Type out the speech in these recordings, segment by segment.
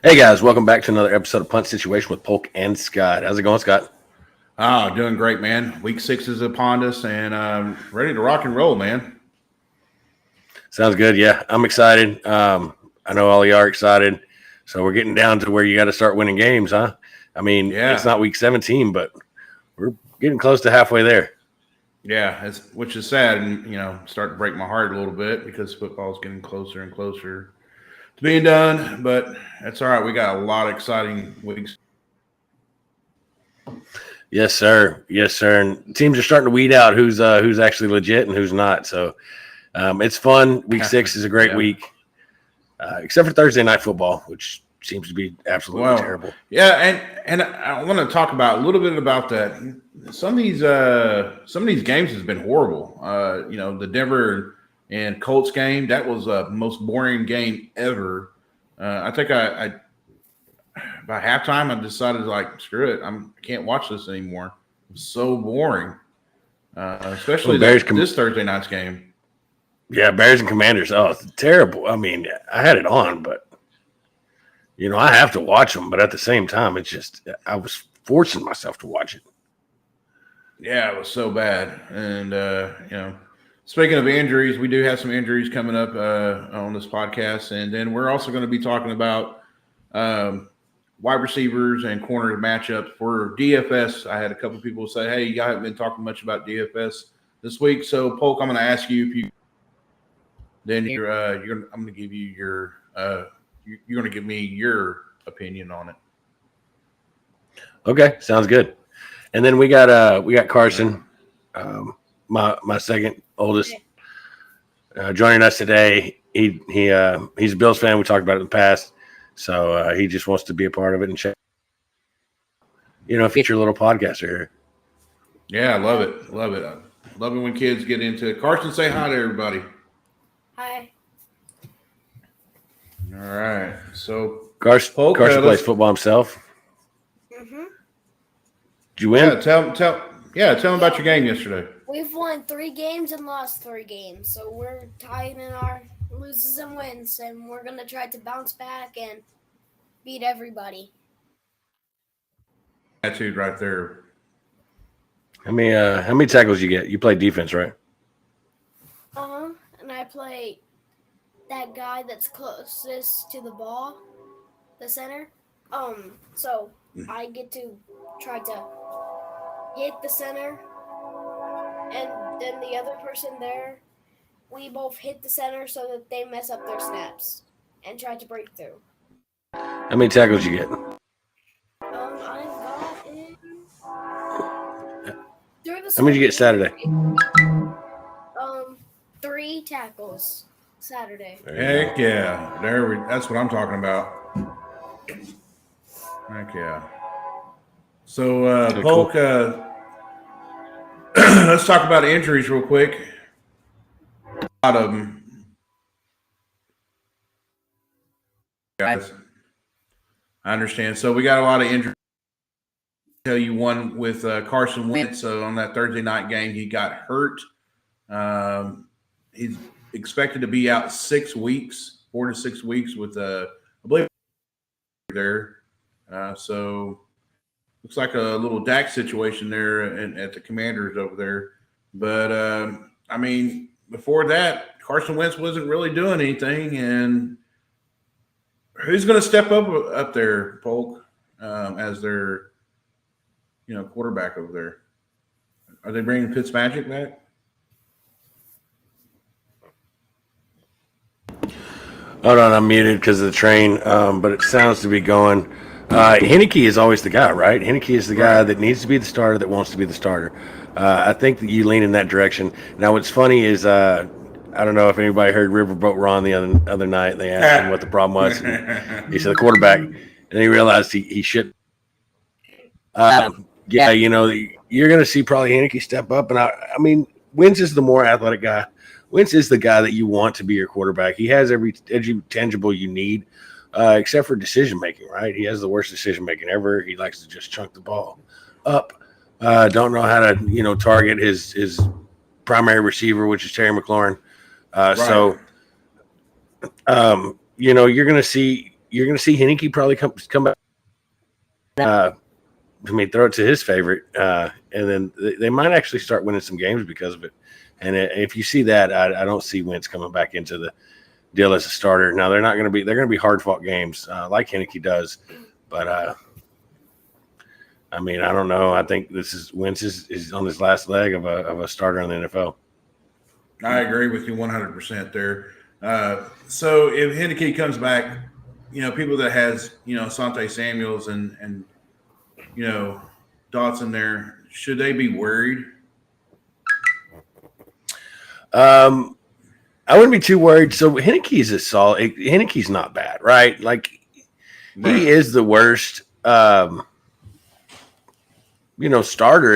Hey guys, welcome back to another episode of Punt Situation with Polk and Scott. How's it going, Scott? Oh, doing great, man. Week 6 is upon us and ready to rock and roll, man. Sounds good. Yeah, I'm excited. I know all of you are excited. So we're getting down to where you got to start winning games, huh? I mean, It's Yeah. not week 17, but we're getting close to halfway there. Yeah, which is sad and, start to break my heart a little bit because football's getting closer and closer to being done. But that's all right. We got a lot of exciting weeks. Yes, sir. Yes, sir. And teams are starting to weed out who's actually legit and who's not. So it's fun. Week 6 is a great Yeah. week, except for Thursday night football, which seems to be absolutely terrible. Yeah, and I want to talk about a little bit about that. Some of these games has been horrible. The Denver and Colts game, that was the most boring game ever. I think I by halftime I decided like screw it, I can't watch this anymore. It's so boring, especially this Thursday night's game. Yeah, Bears and Commanders. Oh, it's terrible. I mean, I had it on, but I have to watch them. But at the same time, it's just I was forcing myself to watch it. Yeah, it was so bad. And speaking of injuries, we do have some injuries coming up on this podcast, and then we're also going to be talking about wide receivers and corner matchups for DFS. I had a couple people say, "Hey, you haven't been talking much about DFS this week." So, Polk, I'm going to ask you if you. Then I'm going to give you your. You're going to give me your opinion on it. Okay, sounds good. And then we got Carson, my second oldest, joining us today. He's a Bills fan. We talked about it in the past, so he just wants to be a part of it and check. Feature little podcaster here. Yeah, I love it. Love it. I love it when kids get into it. Carson, say hi to everybody. Hi. All right. So Carson plays football himself. Mm-hmm. Did you win? Yeah, tell them about your game yesterday. We've won 3 games and lost 3 games, so we're tied in our loses and wins, and we're gonna try to bounce back and beat everybody. Attitude right there. How many tackles you get? You play defense, right? And I play that guy that's closest to the ball, the center. So I get to try to hit the center, and then the other person there, we both hit the center so that they mess up their snaps and try to break through. How many tackles you get? I've got in. How many did you get Saturday? 3 tackles Saturday. Heck yeah. That's what I'm talking about. Heck yeah. So, Okay, Polk, cool. Let's talk about injuries real quick. A lot of them. Guys, I understand. So we got a lot of injuries. Tell you one with Carson Wentz. So on that Thursday night game, he got hurt. He's expected to be out 6 weeks, 4 to 6 weeks with I believe there. So looks like a little Dak situation there at the Commanders over there. But I mean, before that, Carson Wentz wasn't really doing anything. And who's going to step up there, Polk, as their quarterback over there? Are they bringing Fitzmagic back? Hold on, I'm muted because of the train, but it sounds to be going. Heineke is always the guy, right? Heineke is the guy that needs to be the starter, that wants to be the starter. I think that you lean in that direction. Now, what's funny is I don't know if anybody heard Riverboat Ron the other night. They asked him what the problem was. He said the quarterback, and he realized he should. Yeah, you're going to see probably Heineke step up, and I mean, Wentz is the more athletic guy. Wentz is the guy that you want to be your quarterback. He has every tangible you need, except for decision making, right? He has the worst decision making ever. He likes to just chunk the ball up. Don't know how to, target his primary receiver, which is Terry McLaurin. Right. So, you're going to see you're going to see Heineke probably come back. Throw it to his favorite, and then they might actually start winning some games because of it. And if you see that, I don't see Wentz coming back into the deal as a starter. Now they're going to be hard fought games like Heineke does, but I don't know. I think Wentz is on his last leg of a starter in the NFL. I agree with you 100% there. So if Heineke comes back, people that has Asante Samuels and Dotson there, should they be worried? I wouldn't be too worried. So Heineke's a solid. Heineke's not bad, right? Like he is the worst, starter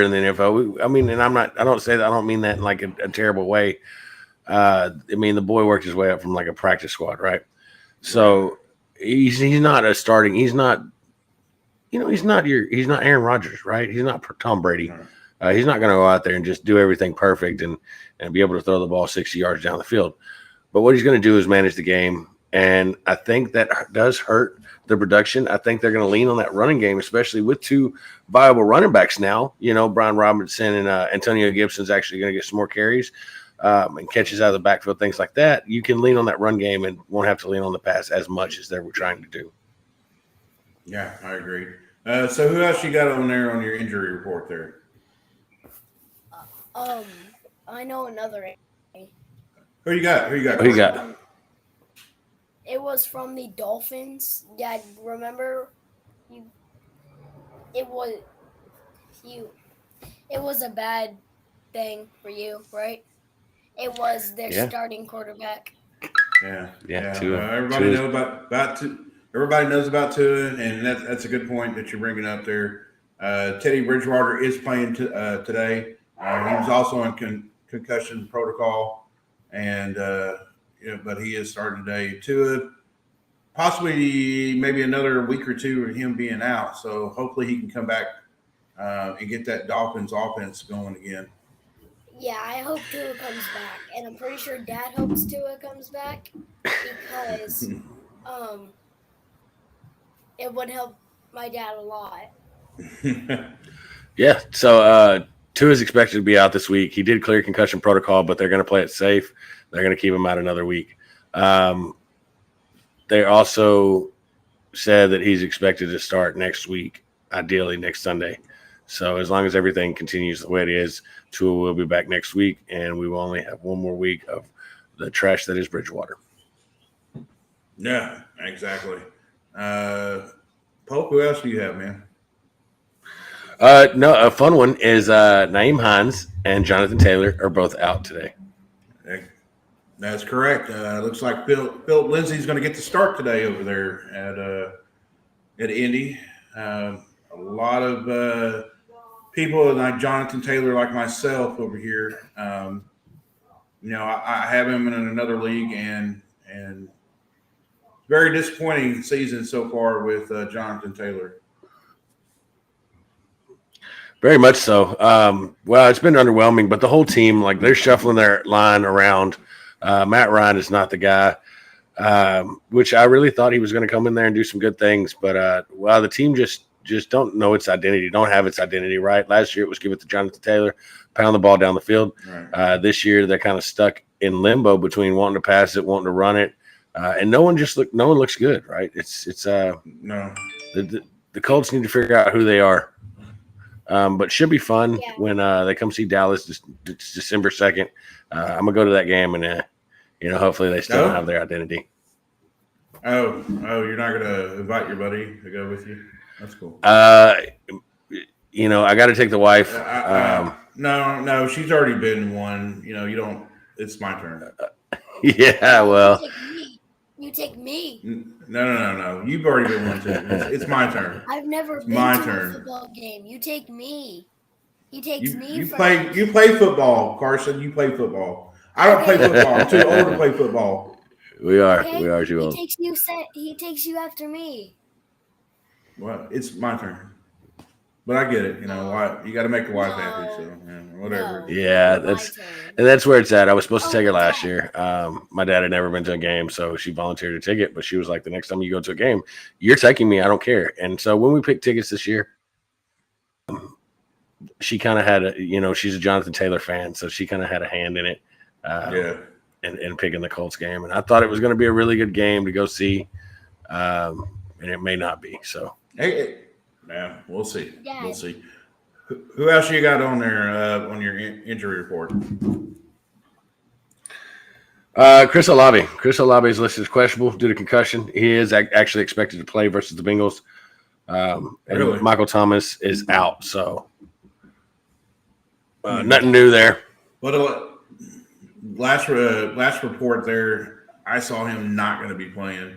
in the NFL. And I don't say that. I don't mean that in like a terrible way. The boy worked his way up from like a practice squad, right? So he's not a starting. He's not. He's not Aaron Rodgers, right? He's not Tom Brady. He's not going to go out there and just do everything perfect and be able to throw the ball 60 yards down the field. But what he's going to do is manage the game. And I think that does hurt the production. I think they're going to lean on that running game, especially with two viable running backs now. Brian Robinson and Antonio Gibson's actually going to get some more carries and catches out of the backfield, things like that. You can lean on that run game and won't have to lean on the pass as much as they were trying to do. Yeah, I agree. So who else you got on there on your injury report there? I know another. Who you got? It was from the Dolphins. Yeah, remember you. It was a bad thing for you, right? It was their starting quarterback. Yeah. Everybody knows about Everybody knows about Tua, and that's a good point that you're bringing up there. Teddy Bridgewater is playing today. He was also on concussion protocol, and but he is starting today. Tua, possibly maybe another week or two of him being out, so hopefully he can come back and get that Dolphins offense going again. Yeah, I hope Tua comes back, and I'm pretty sure Dad hopes Tua comes back because it would help my dad a lot. Yeah, so Tua is expected to be out this week. He did clear concussion protocol, but they're going to play it safe. They're going to keep him out another week. They also said that he's expected to start next week, ideally next Sunday. So as long as everything continues the way it is, Tua will be back next week, and we will only have one more week of the trash that is Bridgewater. Yeah, exactly. Polk, who else do you have, man? No, a fun one is Nyheim Hines and Jonathan Taylor are both out today. That's correct. Looks like Philip Lindsay's going to get the start today over there at Indy. A lot of people like Jonathan Taylor, like myself over here. I have him in another league, and very disappointing season so far with Jonathan Taylor. Very much so. Well, it's been underwhelming, but the whole team, like they're shuffling their line around. Matt Ryan is not the guy, which I really thought he was going to come in there and do some good things. But, the team just don't know its identity, don't have its identity, right? Last year it was give it to Jonathan Taylor, pound the ball down the field. Right. This year they're kind of stuck in limbo between wanting to pass it, wanting to run it. And no one looks good, right? It's no. The Colts need to figure out who they are. But should be fun when they come see Dallas December 2nd. I'm gonna go to that game and hopefully they still have their identity. Oh, you're not gonna invite your buddy to go with you? That's cool. I got to take the wife. No, she's already been one. You don't. It's my turn. Yeah, well. You take me. No. You've already been one too. It's my turn. I've never been to a football game. You take me. He takes me. You play football, Carson. You play football. I don't play football. I'm too old to play football. We are too old. He takes you after me. Well, it's my turn. But I get it. You know, you got to make the wife No. happy. So whatever. No. Yeah, My turn. and that's where it's at. I was supposed to take her Oh, last Dad. year. My dad had never been to a game, so she volunteered to take it. But she was like, "The next time you go to a game, you're taking me. I don't care." And so when we picked tickets this year, she kind of had she's a Jonathan Taylor fan, so she kind of had a hand in it. Yeah. And picking the Colts game, and I thought it was going to be a really good game to go see, and it may not be. So, Hey, yeah, we'll see. Dad. We'll see. Who else you got on there on your injury report? Chris Olave. Chris Olave is listed as questionable due to concussion. He is actually expected to play versus the Bengals. And Really? Michael Thomas is out, so nothing new there. But last report there, I saw him not going to be playing.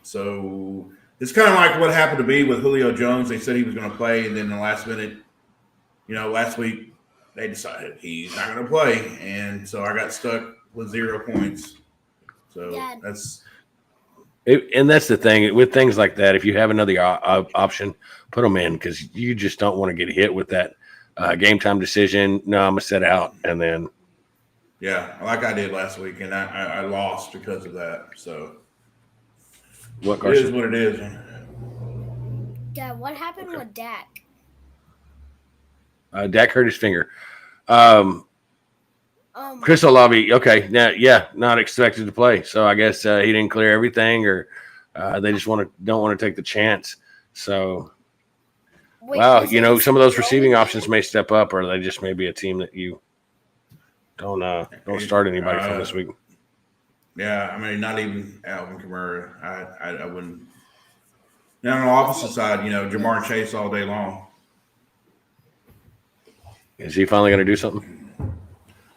So it's kind of like what happened to be with Julio Jones. They said he was going to play, and then the last minute, last week they decided he's not going to play, and so I got stuck with 0 points. So Dad. And that's the thing with things like that. If you have another option, put them in because you just don't want to get hit with that game time decision. No, I'm gonna sit out, and then yeah, like I did last week, and I lost because of that. So what? it is what it is. Dad, what happened with Dak? Dak hurt his finger. Um, Chris Olave, okay, now, not expected to play. So I guess he didn't clear everything, or they just don't want to take the chance. So, wait, wow, is it his some of those throwing receiving hand? options may step up, or they just may be a team that you don't start anybody from this week. Yeah, I mean, not even Alvin Kamara. I wouldn't. Now on the opposite side, Jamar Chase all day long. Is he finally going to do something?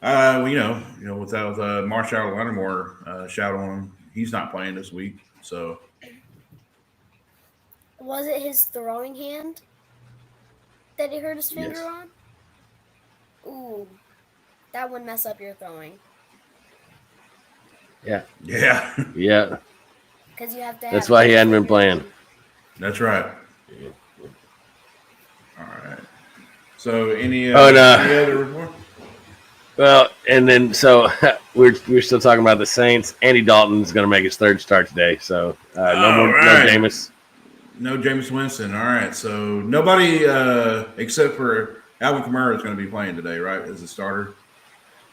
Without Marshall Lattimore shout on him, he's not playing this week. So Was it his throwing hand that he hurt his finger Yes. on? Ooh, that would mess up your throwing yeah, Yeah. because you have to. That's have why he both hadn't been fingers. playing. that's right. All right. So any Oh, no. any other report? Well, and then so we're still talking about the Saints. Andy Dalton's going to make his third start today. So no right. Jameis. No Jameis Winston. All right. So nobody except for Alvin Kamara is going to be playing today, right? As a starter.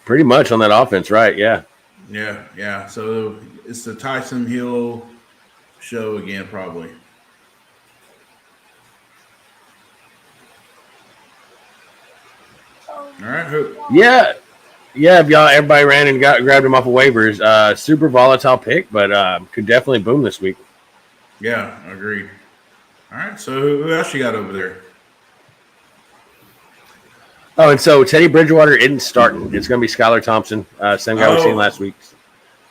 Pretty much on that offense, right? Yeah. Yeah. So it's the Tyson Hill show again, probably. All right. Yeah. If everybody ran and grabbed him off of waivers. Super volatile pick, but could definitely boom this week. Yeah, agreed. All right. So who else you got over there? Oh, and so Teddy Bridgewater isn't starting. It's going to be Skylar Thompson, same guy we seen last week.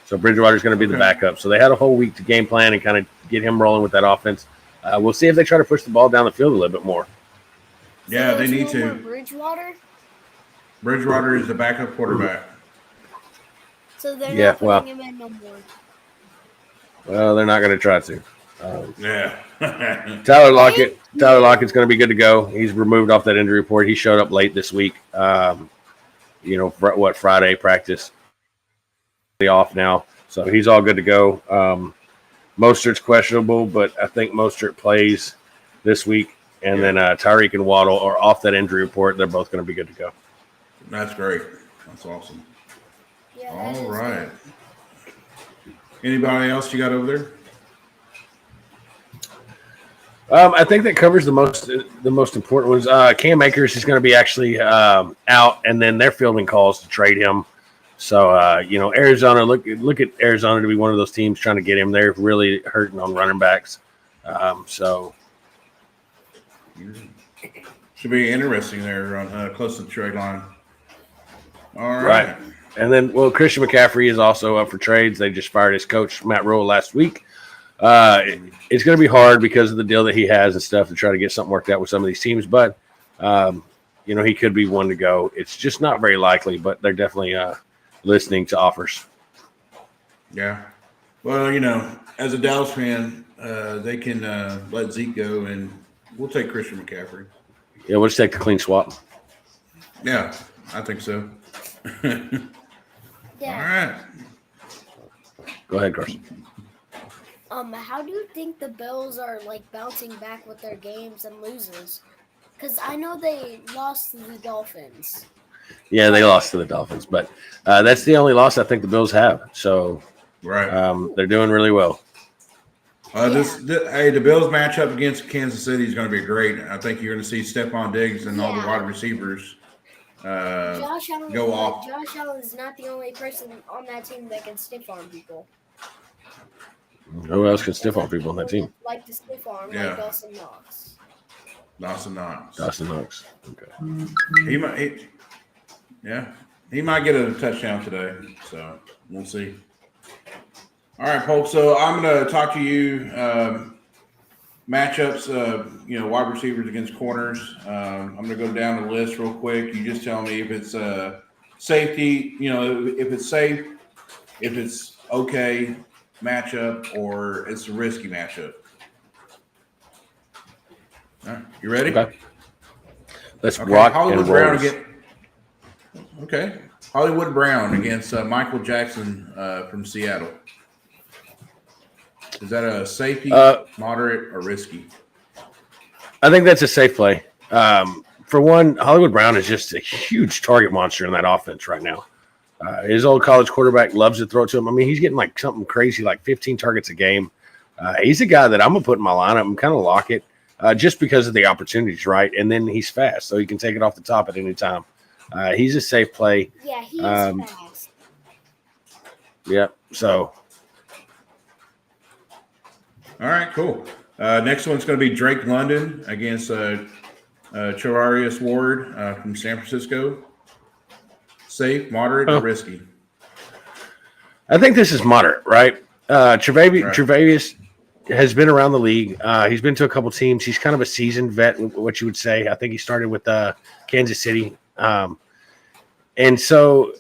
So Bridgewater's going to be the backup. So they had a whole week to game plan and kind of get him rolling with that offense. We'll see if they try to push the ball down the field a little bit more. Yeah, So they need there's no more to. Bridgewater. Bridgewater is the backup quarterback. So they're Yeah, not putting well. him in no more. Well, they're not going to try to. Yeah. Tyler Lockett's going to be good to go. He's removed off that injury report. He showed up late this week. Friday practice. Off now, so he's all good to go. Mostert's questionable, but I think Mostert plays this week. And then Tyreek and Waddle are off that injury report. They're both going to be good to go. That's great. That's awesome. Yeah, that All is right. Anybody else you got over there? I think that covers the most important ones. Cam Akers is going to be actually out, and then they're fielding calls to trade him. So Arizona, look at Arizona to be one of those teams trying to get him. They're really hurting on running backs. So Should be interesting there on close to the trade line. All right. And then, Christian McCaffrey is also up for trades. They just fired his coach, Matt Rule, last week. It's going to be hard because of the deal that he has and stuff to try to get something worked out with some of these teams. But, he could be one to go. It's just not very likely, but they're definitely listening to offers. Yeah. Well, as a Dallas fan, they can let Zeke go and We'll take Christian McCaffrey. Yeah, we'll just take the clean swap. Yeah, I think so. All right. Yeah. Go ahead, Carson. How do you think the Bills are like bouncing back with their games and loses? Because I know they lost to the Dolphins. Yeah, they lost to the Dolphins, but that's the only loss I think the Bills have. So Right. they're doing really well. The Bills matchup against Kansas City is going to be great. I think you're going to see Stephon Diggs and all the wide receivers Josh Allen, go off. Josh Allen is not the only person on that team that can stiff arm people. Who else can stiff on people on that team? Like the stiff arm, Yeah. like Dawson Knox. Dawson Knox. Dawson Knox. Okay. He might get a touchdown today. So we'll see. All right, Polk. So I'm going to talk to you matchups. Wide receivers against corners. I'm going to go down the list real quick. You just tell me if it's safety. If it's safe, if it's okay matchup, or it's a risky matchup. All right, you ready? Okay. Let's rock Hollywood and Brown roll. Okay. Hollywood Brown against Michael Jackson from Seattle. Is that a safety, moderate, or risky? I think that's a safe play. For one, Hollywood Brown is just a huge target monster in that offense right now. His old college quarterback loves to throw it to him. I mean, he's getting like something crazy, like 15 targets a game. He's a guy that I'm going to put in my lineup and kind of lock it just because of the opportunities, right? And then he's fast, so he can take it off the top at any time. He's a safe play. Yeah, he is fast. Yeah, so. All right, cool. Next one's going to be Drake London against Charvarius Ward from San Francisco. Safe, moderate, or risky? I think this is moderate, right? Tre'Davious has been around the league. He's been to a couple teams. He's kind of a seasoned vet, what you would say. I think he started with Kansas City. And so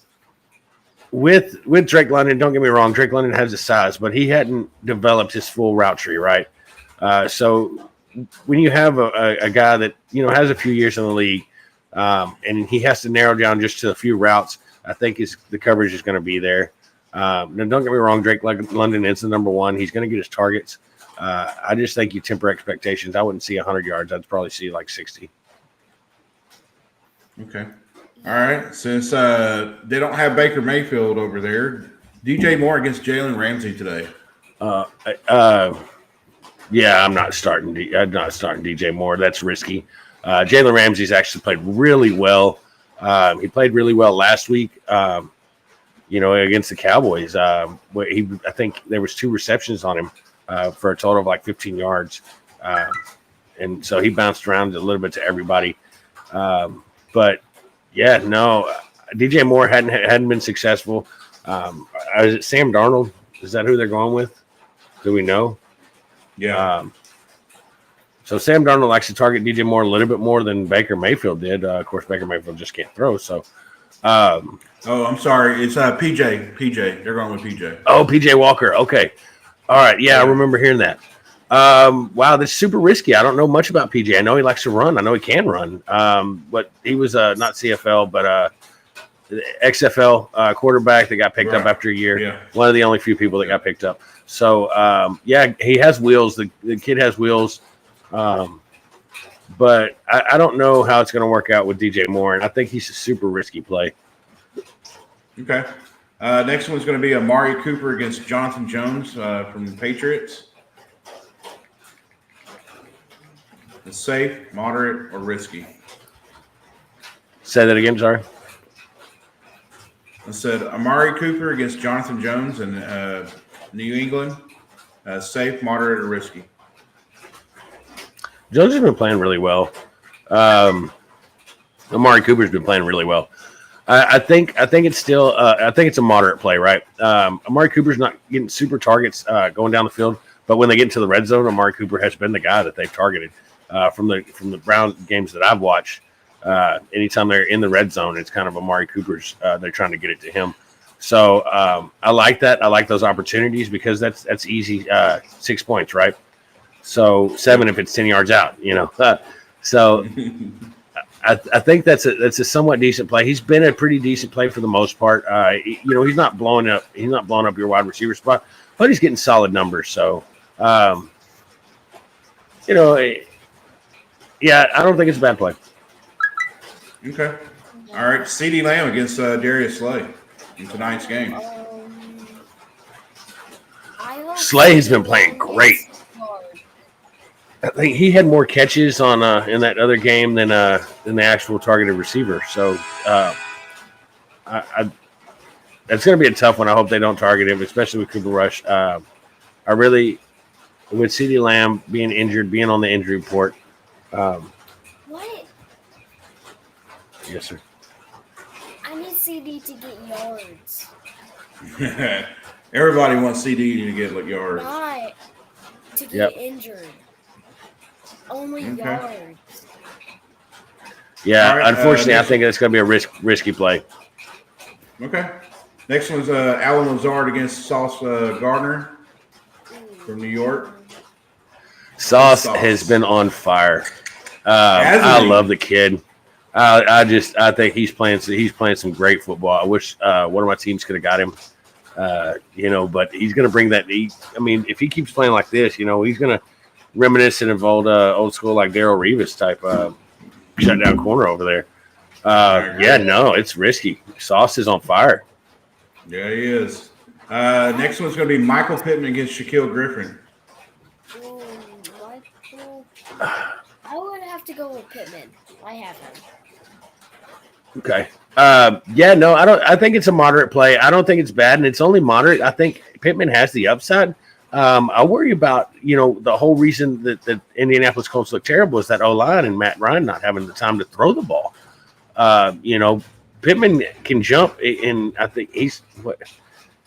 with Drake London, don't get me wrong, Drake London has the size, but he hadn't developed his full route tree, right? So when you have a guy that, has a few years in the league, and he has to narrow down just to a few routes, I think the coverage is going to be there. Now, don't get me wrong, Drake London is the number one. He's going to get his targets. I just think you temper expectations. I wouldn't see 100 yards. I'd probably see like 60. Okay. All right. Since they don't have Baker Mayfield over there, DJ Moore against Jalen Ramsey today. Yeah, I'm not starting DJ Moore. That's risky. Jalen Ramsey's actually played really well. He played really well last week. Against the Cowboys. I think there was 2 receptions on him for a total of like 15 yards. And so he bounced around a little bit to everybody. But yeah, no, DJ Moore hadn't been successful. Is it Sam Darnold? Is that who they're going with? Do we know? Yeah. So Sam Darnold likes to target DJ Moore a little bit more than Baker Mayfield did. Of course, Baker Mayfield just can't throw. So, I'm sorry. It's PJ. They're going with PJ. Oh, PJ Walker. Okay. All right. Yeah, I remember hearing that. Wow, that's super risky. I don't know much about PJ. I know he likes to run. I know he can run. But he was not CFL, but XFL quarterback that got picked up after a year. Yeah. One of the only few people that got picked up. So, he has wheels. The kid has wheels. But I don't know how it's going to work out with DJ Moore, and I think he's a super risky play. Okay. Next one's going to be Amari Cooper against Jonathan Jones from the Patriots. It's safe, moderate, or risky? Say that again, sorry. I said Amari Cooper against Jonathan Jones in New England. Safe, moderate, or risky? Jones has been playing really well. Amari Cooper's been playing really well. I think it's still I think it's a moderate play, right? Amari Cooper's not getting super targets going down the field, but when they get into the red zone, Amari Cooper has been the guy that they've targeted from the Brown games that I've watched. Anytime they're in the red zone, it's kind of Amari Cooper's. They're trying to get it to him. So I like that. I like those opportunities because that's easy 6 points, right? So 7 if it's 10 yards out, So I think that's a somewhat decent play. He's been a pretty decent play for the most part. He's not blowing up your wide receiver spot, but he's getting solid numbers. So, yeah, I don't think it's a bad play. Okay. All right. CeeDee Lamb against Darius Slay in tonight's game. Slay has been playing great. I think he had more catches on in that other game than the actual targeted receiver. So it's going to be a tough one. I hope they don't target him, especially with Cooper Rush. With CeeDee Lamb being injured, being on the injury report. What? Yes, sir. I need CD to get yards. Everybody wants CD to get yards. Not to get injured. Only yards. Yeah, right, unfortunately, I think it's going to be a risky play. Okay. Next one's Alan Lazard against Sauce Gardner from New York. Sauce has been on fire. I love the kid. I think he's playing some great football. I wish one of my teams could have got him. But he's going to bring that. If he keeps playing like this, he's going to reminiscent of old school like Darrell Revis type shutdown corner over there. It's risky. Sauce is on fire. Yeah, he is. Next one's going to be Michael Pittman against Shaquille Griffin. Ooh, Michael. I would have to go with Pittman. I have him. Okay. I don't. I think it's a moderate play. I don't think it's bad, and it's only moderate. I think Pittman has the upside. I worry about the whole reason that the Indianapolis Colts look terrible is that O-line and Matt Ryan not having the time to throw the ball. Pittman can jump, and I think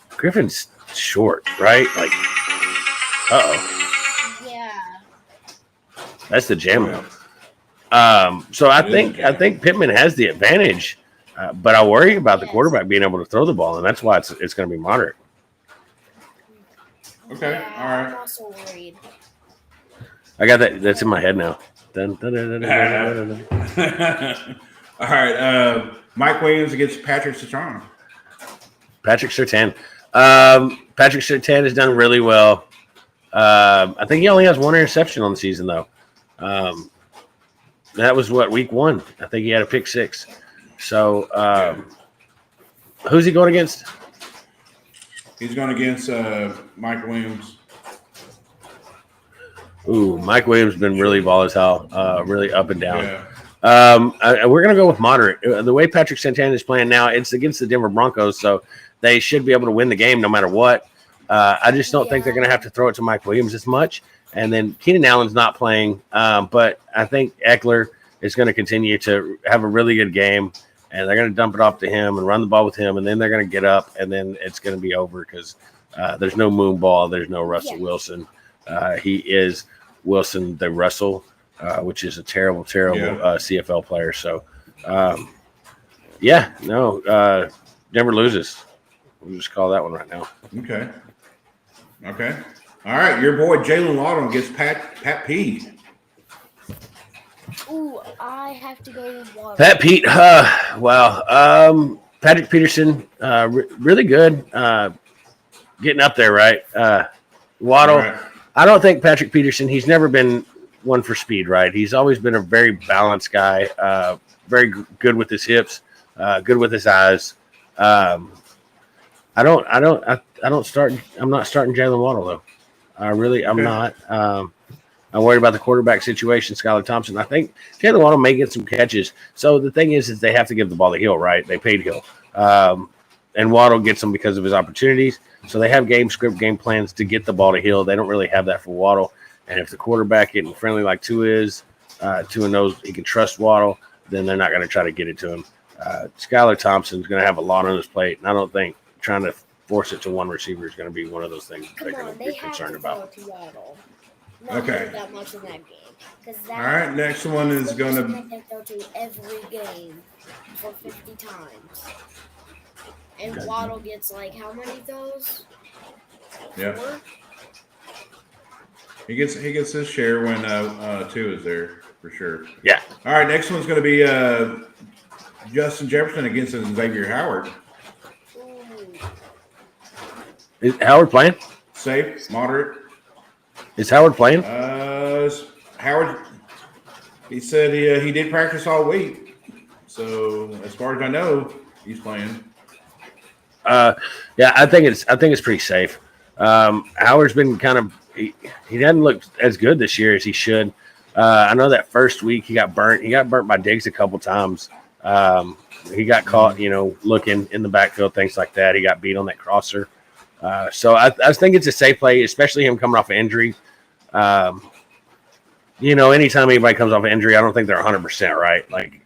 Griffin's short, right? Like, Yeah. That's the jam now. So I think Pittman has the advantage, but I worry about the quarterback being able to throw the ball, and that's why it's going to be moderate. Okay, yeah, all right. I'm also worried. I got that. That's in my head now. Dun, dun, dun, dun, dun, dun, dun. All right, Mike Williams against Patrick Surtain. Patrick Surtain. Patrick Surtain has done really well. I think he only has one interception on the season, though. That was week 1. I think he had a pick 6. So, who's he going against? He's going against Mike Williams. Ooh, Mike Williams has been really volatile, really up and down. Yeah. We're going to go with moderate. The way Patrick Surtain is playing now, it's against the Denver Broncos, so they should be able to win the game no matter what. I just don't think they're going to have to throw it to Mike Williams as much. And then Keenan Allen's not playing, but I think Eckler is going to continue to have a really good game, and they're going to dump it off to him and run the ball with him, and then they're going to get up, and then it's going to be over because there's no moon ball, there's no Russell Wilson. He is Wilson the Russell, which is a terrible CFL player. So, Denver loses. We'll just call that one right now. Okay. All right, your boy Jalen Waddle gets Pat Pete. Ooh, I have to go with Waddle. Pat Pete, wow. Patrick Peterson, really good. Getting up there, right? Waddle. Right. I don't think Patrick Peterson, he's never been one for speed, right? He's always been a very balanced guy, very good with his hips, good with his eyes. I'm not starting Jalen Waddle though. I'm not. I'm worried about the quarterback situation, Skylar Thompson. I think Jalen Waddle may get some catches. So the thing is they have to give the ball to Hill, right? They paid Hill. And Waddle gets them because of his opportunities. So they have game plans to get the ball to Hill. They don't really have that for Waddle. And if the quarterback getting friendly like Tua is, Tua knows he can trust Waddle, then they're not going to try to get it to him. Skylar Thompson's going to have a lot on his plate, and I don't think trying to force it to one receiver is going to be one of those things they're going to be concerned about. Okay. That much in that game. All right, next one is going to go to every game for 50 times. And Waddle gets how many throws? Yeah. 4? He gets his share when two is there for sure. Yeah. All right, next one's going to be Justin Jefferson against Xavier Howard. Ooh. Is Howard playing? Safe, moderate. Is Howard playing? Howard, he said he did practice all week. So as far as I know, he's playing. Yeah, I think it's pretty safe. Howard's been kind of he doesn't look as good this year as he should. I know that first week he got burnt. He got burnt by Diggs a couple times. He got caught, looking in the backfield, things like that. He got beat on that crosser. So I think it's a safe play, especially him coming off an injury. Anytime anybody comes off an injury, I don't think they're 100% right. Like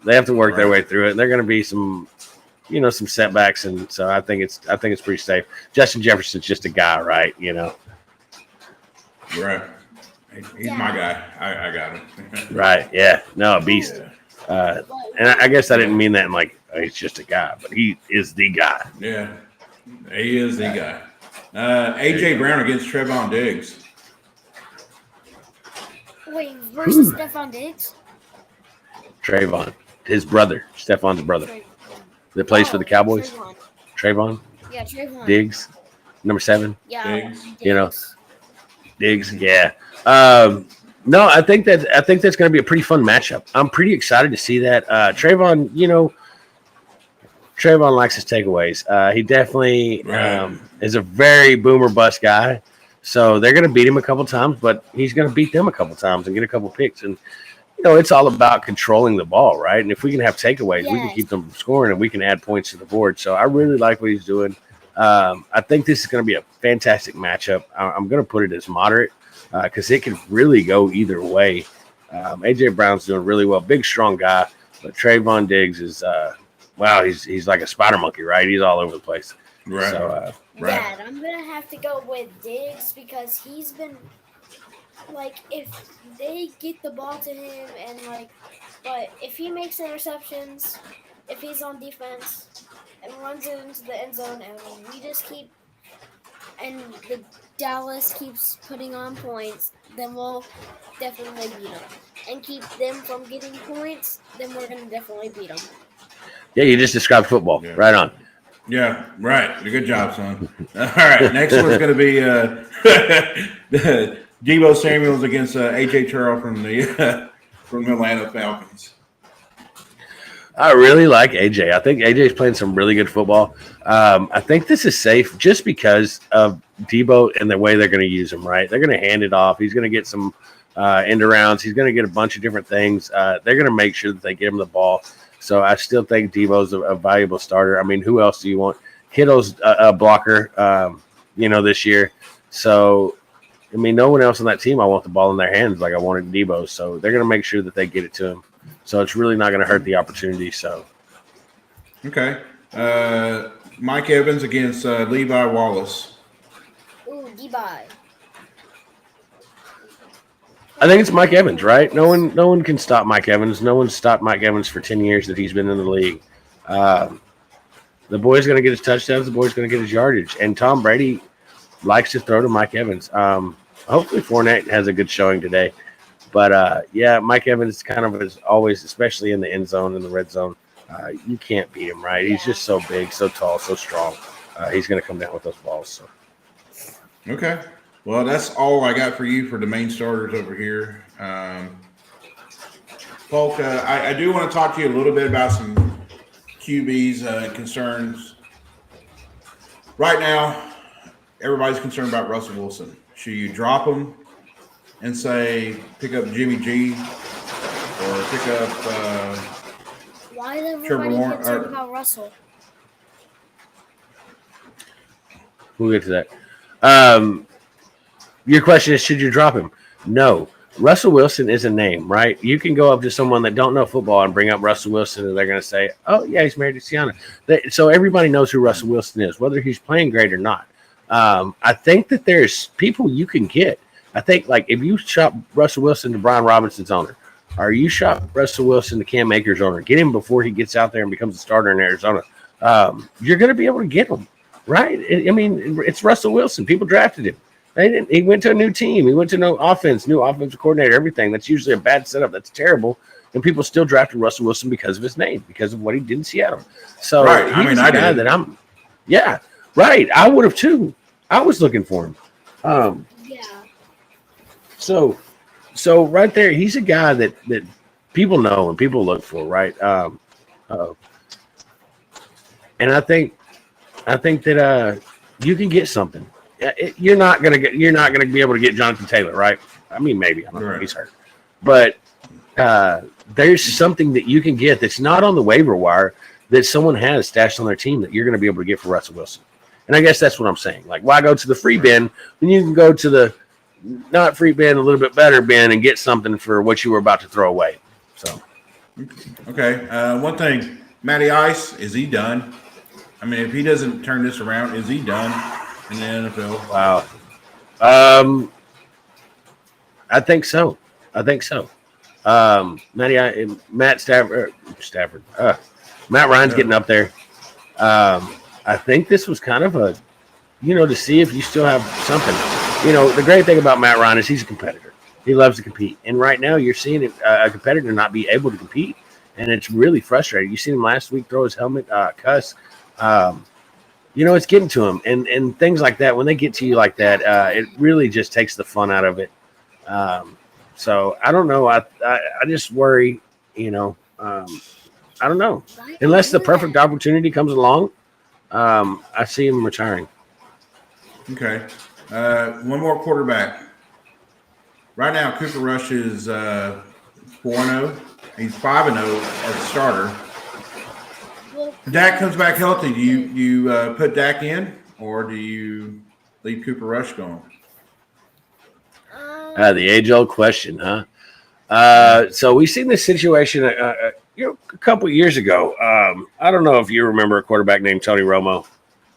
they have to work their way through it. And they're going to be some setbacks, and so I think it's pretty safe. Justin Jefferson's just a guy, right? Right. He's my guy. I got him. Right. Yeah. No, a beast. And I guess I didn't mean that in like he's just a guy, but he is the guy. Yeah, he is the guy. AJ Brown against Trevon Diggs. Wait, versus Stephon Diggs? Trayvon, his brother, Stephon's brother, that plays for the Cowboys. Trayvon. Yeah, Trayvon. Diggs, number 7. Yeah, Diggs. Diggs. Yeah. No, I think that's going to be a pretty fun matchup. I'm pretty excited to see that. Trayvon, Trayvon likes his takeaways. He definitely is a very boomer bust guy. So they're going to beat him a couple times, but he's going to beat them a couple times and get a couple picks. And it's all about controlling the ball, right? And if we can have takeaways, we can keep them from scoring and we can add points to the board. So I really like what he's doing. I think this is going to be a fantastic matchup. I'm going to put it as moderate because it could really go either way. AJ Brown's doing really well. Big, strong guy. But Trayvon Diggs is, he's like a spider monkey, right? He's all over the place. Right. So, Dad, I'm going to have to go with Diggs because he's been, if they get the ball to him but if he makes interceptions, if he's on defense and runs it into the end zone and we just keep, and the Dallas keeps putting on points, then we'll definitely beat them. And keep them from getting points, then we're going to definitely beat them. yeah, you just described football. Yeah. Right on. Yeah, right. Good job, son. All right, next one's going to be Deebo Samuels against AJ Terrell from the Atlanta Falcons. I really like AJ. I think AJ's playing some really good football. I think this is safe just because of Deebo and the way they're going to use him, right? They're going to hand it off. He's going to get some end arounds. He's going to get a bunch of different things. They're going to make sure that they get him the ball. So I still think Deebo's a valuable starter. I mean, who else do you want? Kittle's a blocker, this year. So, I mean, no one else on that team, I want the ball in their hands like I wanted Deebo. So they're going to make sure that they get it to him. So it's really not going to hurt the opportunity. So, okay. Mike Evans against Levi Wallace. Ooh, Levi. I think it's Mike Evans, right? No one can stop Mike Evans. No one's stopped Mike Evans for 10 years that he's been in the league. The boy's going to get his touchdowns. The boy's going to get his yardage. And Tom Brady likes to throw to Mike Evans. Hopefully Fournette has a good showing today. But, Mike Evans kind of is always, especially in the end zone, in the red zone, you can't beat him, right? He's just so big, so tall, so strong. He's going to come down with those balls. So. Okay. Well, that's all I got for you for the main starters over here. Polk, I do want to talk to you a little bit about some QBs concerns. Right now, everybody's concerned about Russell Wilson. Should you drop him and say pick up Jimmy G or pick up why is everybody concerned about Russell? We'll get to that. Your question is, should you drop him? No. Russell Wilson is a name, right? You can go up to someone that don't know football and bring up Russell Wilson, and they're going to say, oh, yeah, he's married to Sienna. So everybody knows who Russell Wilson is, whether he's playing great or not. I think that there's people you can get. I think, if you shop Russell Wilson to Brian Robinson's owner, or you shop Russell Wilson to Cam Akers' owner, get him before he gets out there and becomes a starter in Arizona, you're going to be able to get him, right? I mean, it's Russell Wilson. People drafted him. They didn't. He went to a new team. He went to new offensive coordinator, everything. That's usually a bad setup. That's terrible. And people still drafted Russell Wilson because of his name, because of what he did in Seattle. So Right. I he's mean, a I guy did. that I'm. Yeah, right. I would have too. I was looking for him. Yeah. So right there, he's a guy that people know and people look for, right? And I think that you can get something. You're not gonna be able to get Jonathan Taylor, right? I mean, maybe I don't know. Right. He's hurt, but there's something that you can get that's not on the waiver wire that someone has stashed on their team that you're going to be able to get for Russell Wilson. And I guess that's what I'm saying. Like, why go to the free bin when you can go to the not free bin, a little bit better bin, and get something for what you were about to throw away? So, Okay. One thing, Matty Ice, is he done? I mean, if he doesn't turn this around, is he done in the NFL? wow. I think so. Matt Stafford. Matt Ryan's getting up there. I think this was kind of a, to see if you still have something. The great thing about Matt Ryan is he's a competitor. He loves to compete. And right now you're seeing a competitor not be able to compete. And it's really frustrating. You seen him last week throw his helmet, cuss. It's getting to him. And things like that, when they get to you like that, it really just takes the fun out of it. So I don't know. I just worry, I don't know. Unless the perfect opportunity comes along, I see him retiring. Okay. One more quarterback. Right now, Cooper Rush is 4-0. He's 5-0 as a starter. Dak comes back healthy. Do you put Dak in, or do you leave Cooper Rush going? The age-old question, huh? So we've seen this situation a couple years ago. I don't know if you remember a quarterback named Tony Romo,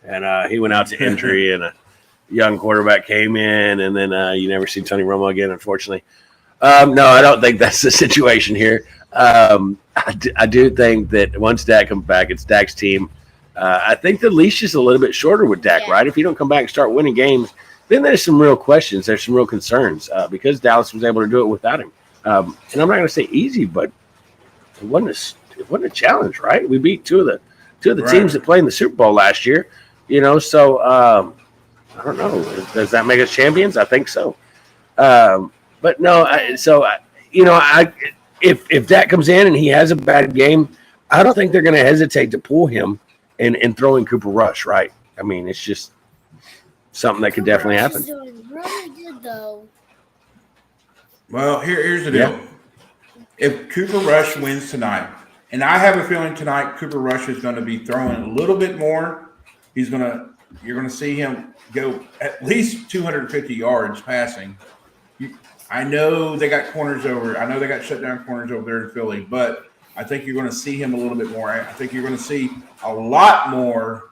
and he went out to injury, and a young quarterback came in, and then you never see Tony Romo again, unfortunately. No, I don't think that's the situation here. I do think that once Dak comes back, it's Dak's team. I think the leash is a little bit shorter with Dak, right? If you don't come back and start winning games, then there's some real questions. There's some real concerns because Dallas was able to do it without him. And I'm not going to say easy, but it wasn't a challenge, right? We beat two of the teams that played in the Super Bowl last year. So I don't know. Does that make us champions? I think so. But no. If Dak comes in and he has a bad game, I don't think they're going to hesitate to pull him and throw in Cooper Rush, right? I mean, it's just something that could definitely happen. He's doing really good, though. Well, here's the deal. Yeah. If Cooper Rush wins tonight, and I have a feeling tonight Cooper Rush is going to be throwing a little bit more. You're going to see him go at least 250 yards passing. I know they got corners over. I know they got shutdown corners over there in Philly, but I think you're going to see him a little bit more. I think you're going to see a lot more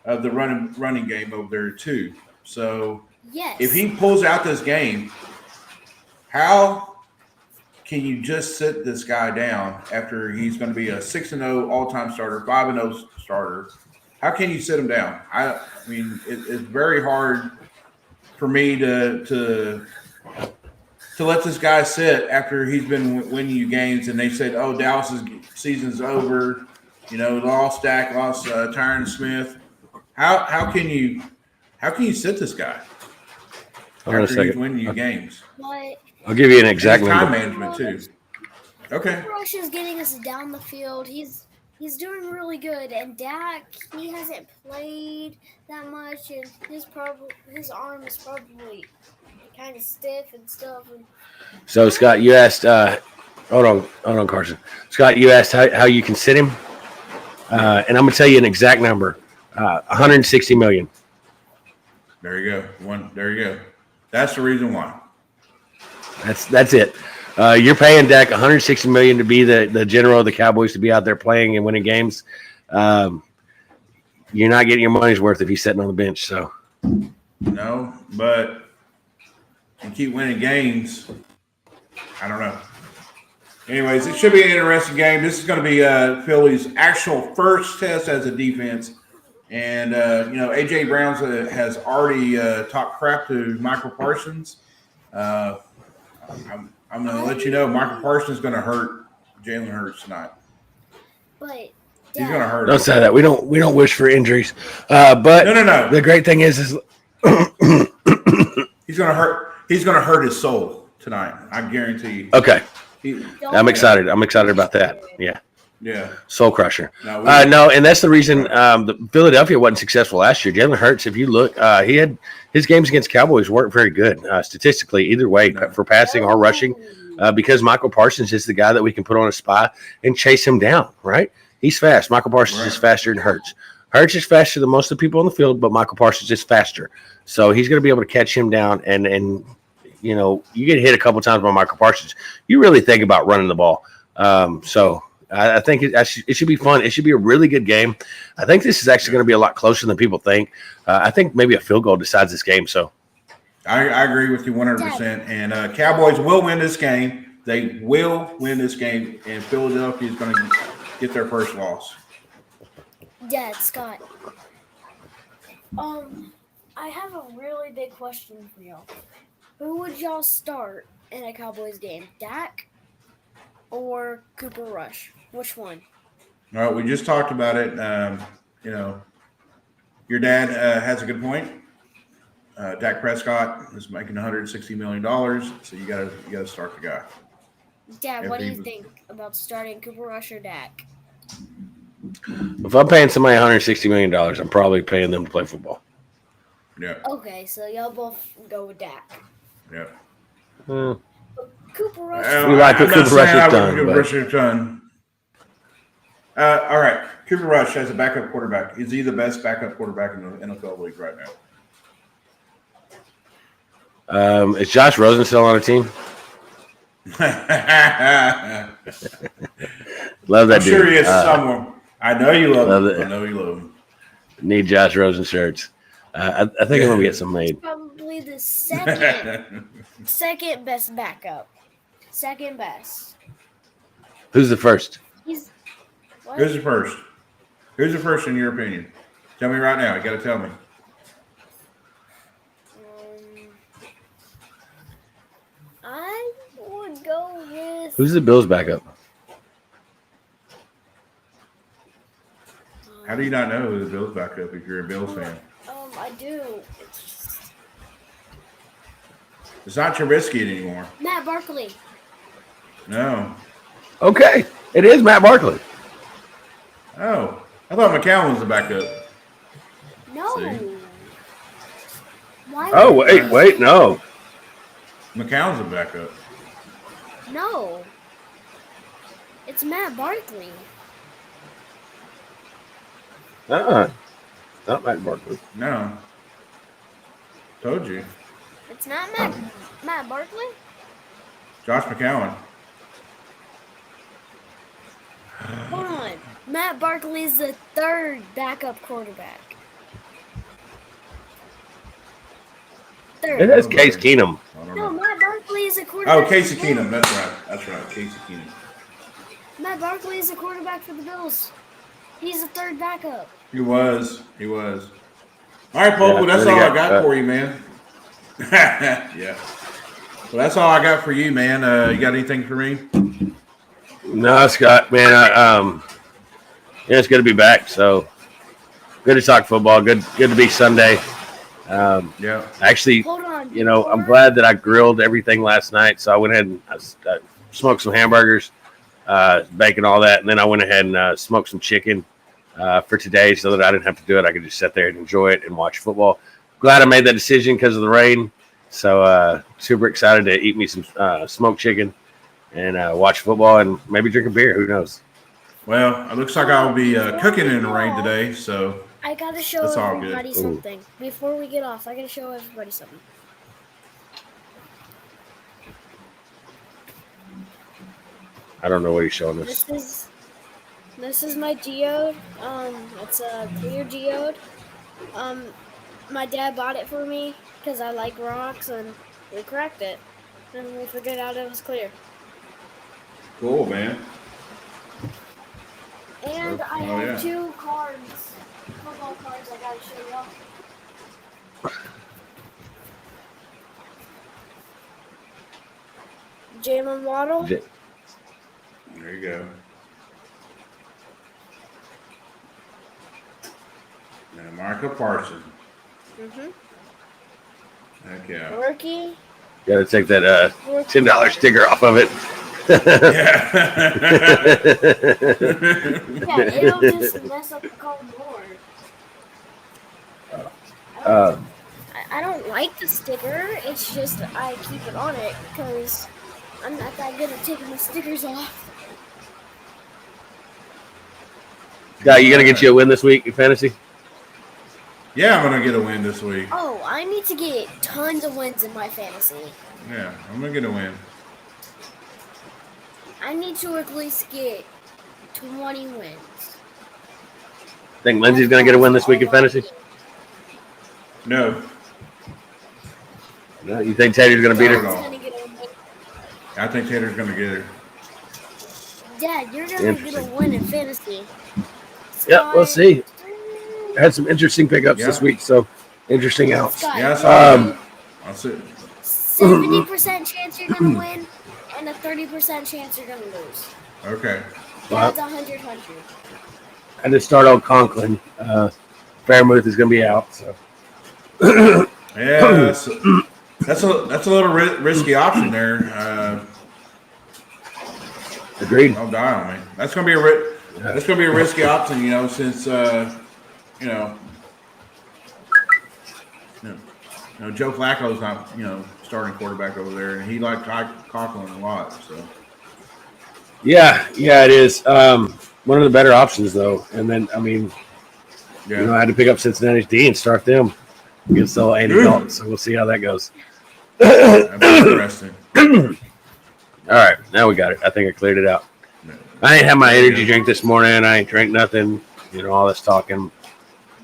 of the running game over there too. So if he pulls out this game, how can you just sit this guy down after he's going to be a 6-0 all-time starter, 5-0 starter? How can you sit him down? I mean, it's very hard for me to let this guy sit after he's been winning you games, and they said, "Oh, Dallas's season's over." Lost Dak, lost Tyron Smith. How can you sit this guy after he's winning you games? But I'll give you an exact time number. management too. Okay. Rush is getting us down the field. He's doing really good, and Dak, he hasn't played that much, and his arm is probably kind of stiff and stuff. So Scott, you asked. Hold on, Carson. Scott, you asked how you can sit him, and I'm gonna tell you an exact number: 160 million. There you go. There you go. That's the reason why. That's it. You're paying Dak 160 million to be the general of the Cowboys, to be out there playing and winning games. You're not getting your money's worth if he's sitting on the bench. So no, but you keep winning games. I don't know. Anyways, it should be an interesting game. This is going to be Philly's actual first test as a defense And AJ Brown has already talked crap to Michael Parsons. I'm going to let you know Michael Parsons is going to hurt Jalen Hurts tonight. But He's going to hurt Don't him. say that. We don't wish for injuries. But No. the great thing is He's going to hurt. He's going to hurt his soul tonight. I guarantee you. okay. I'm excited. I'm excited about that. Yeah. Yeah. Soul crusher. No, No, and that's the reason the Philadelphia wasn't successful last year. Jalen Hurts, if you look, he had his games against Cowboys weren't very good statistically either way for passing or rushing because Michael Parsons is the guy that we can put on a spy and chase him down, right? He's fast. Michael Parsons is faster than Hurts. Hurts is faster than most of the people on the field, but Michael Parsons is faster. So he's going to be able to catch him down and you get hit a couple times by Michael Parsons. You really think about running the ball. So I think it should be fun. It should be a really good game. I think this is actually going to be a lot closer than people think. I think maybe a field goal decides this game. So I agree with you 100%. And Cowboys will win this game. They will win this game, and Philadelphia is going to get their first loss. Dad, Scott. I have a really big question for y'all. Who would y'all start in a Cowboys game, Dak or Cooper Rush? Which one? All right, we just talked about it. Your dad has a good point. Dak Prescott is making $160 million, so you gotta start the guy. Dad, what do you think about starting Cooper Rush or Dak? if I'm paying somebody $160 million, I'm probably paying them to play football. Yeah. Okay, so y'all both go with Dak. Yeah. Cooper Rush. We like what Cooper Rush has done. All right. Cooper Rush as a backup quarterback. Is he the best backup quarterback in the NFL league right now? Is Josh Rosen still on the team? Love that I'm dude. sure he is somewhere. I know you love him. it. I know you love him. Need Josh Rosen shirts. I think I'm going to get some made. Probably the second best backup. Second best. Who's the first? He's what? Who's the first? Who's the first in your opinion? Tell me right now. You got to tell me. I would go with. Who's the Bills backup? How do you not know who the Bills backup if you're a Bills fan? I do. It's not Trubisky anymore. Matt Barkley. No. Okay. It is Matt Barkley. Oh. I thought McCown was the backup. No. See? Why? Oh, wait, no. McCown's the backup. No. It's Matt Barkley. Not Matt Barkley. No. Told you. It's not Matt Barkley? Josh McCown. Hold on. Matt Barkley is the third backup quarterback. Third. It is Case Keenum. I don't No, know. Matt Barkley is a quarterback. Oh, Casey for the Bills. Keenum. That's right. Casey Keenum. Matt Barkley is a quarterback for the Bills. He's the third backup. He was. All right, Polk. Well, that's then all he I got got cut. for you, man. Yeah. Well, that's all I got for you, man. You got anything for me? No, Scott, man, it's good to be back. So good to talk football. Good to be Sunday. Yeah. Actually, Hold on. I'm glad that I grilled everything last night. So I went ahead and I smoked some hamburgers, bacon, all that. And then I went ahead and smoked some chicken for today so that I didn't have to do it. I could just sit there and enjoy it and watch football. Glad I made that decision because of the rain. So super excited to eat me some smoked chicken and watch football and maybe drink a beer. Who knows? Well, it looks like I'll be cooking in the rain today. So I gotta show That's all good. everybody something. Before we get off, I gotta show everybody something. I don't know what he's showing us. This is my geode. It's a clear geode. My dad bought it for me because I like rocks, and we cracked it, and we figured out it was clear. cool, man. And I Oh, have yeah. 2 cards football cards I gotta show y'all. Jalen Waddle. There you go. And Micah Parsons. Mm-hmm. Heck yeah. Rookie. Got to take that $10 sticker off of it. Yeah. Yeah, it'll just mess up the card more. I don't like the sticker. It's just I keep it on it because I'm not that good at taking the stickers off. Guy, you gonna get you a win this week in fantasy? Yeah, I'm gonna get a win this week. Oh, I need to get tons of wins in my fantasy. Yeah, I'm gonna get a win. I need to at least get 20 wins. Think Lindsay's gonna get a win this week in fantasy? No. No, you think Tater's gonna beat her? No. Gonna get a win. I think Tater's gonna get her. Dad, you're gonna get a win in fantasy. Yeah, we'll see. I had some interesting pickups this week, so interesting outs. Scott, Yeah, I saw that. I'll see. 70% chance you're gonna win, and a 30% chance you're gonna lose. Okay. Wow. That's 100. I just start on Conklin. Fairmouth is gonna be out, so Yeah, that's a little risky option there. agreed. Don't die on me. That's gonna be a risky option, since Joe Flacco's not starting quarterback over there, and he liked Conklin a lot. So Yeah, it is. One of the better options though. And then yeah, I had to pick up Cincinnati's D and start them against the Andy Dalton. So we'll see how that goes. that'd be interesting. All right, now we got it. I think I cleared it out. I ain't had my energy drink this morning. I ain't drank nothing. All this talking.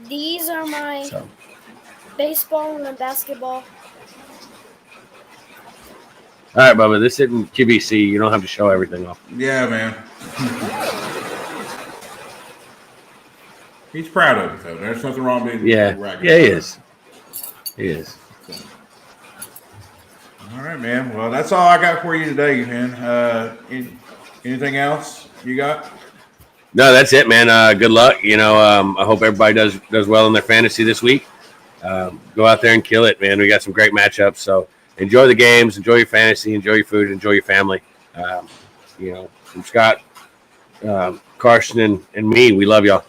These are my So. baseball and the basketball. All right, Bubba. This isn't QBC. You don't have to show everything off. Yeah, man. He's proud of it, though. There's nothing wrong being Yeah, bragging he about is. He is. All right, man. Well, that's all I got for you today, man. Anything else you got? No, that's it, man. Good luck. I hope everybody does well in their fantasy this week. Go out there and kill it, man. We got some great matchups. So enjoy the games, enjoy your fantasy, enjoy your food, enjoy your family. From Scott, Carson, and me, we love y'all.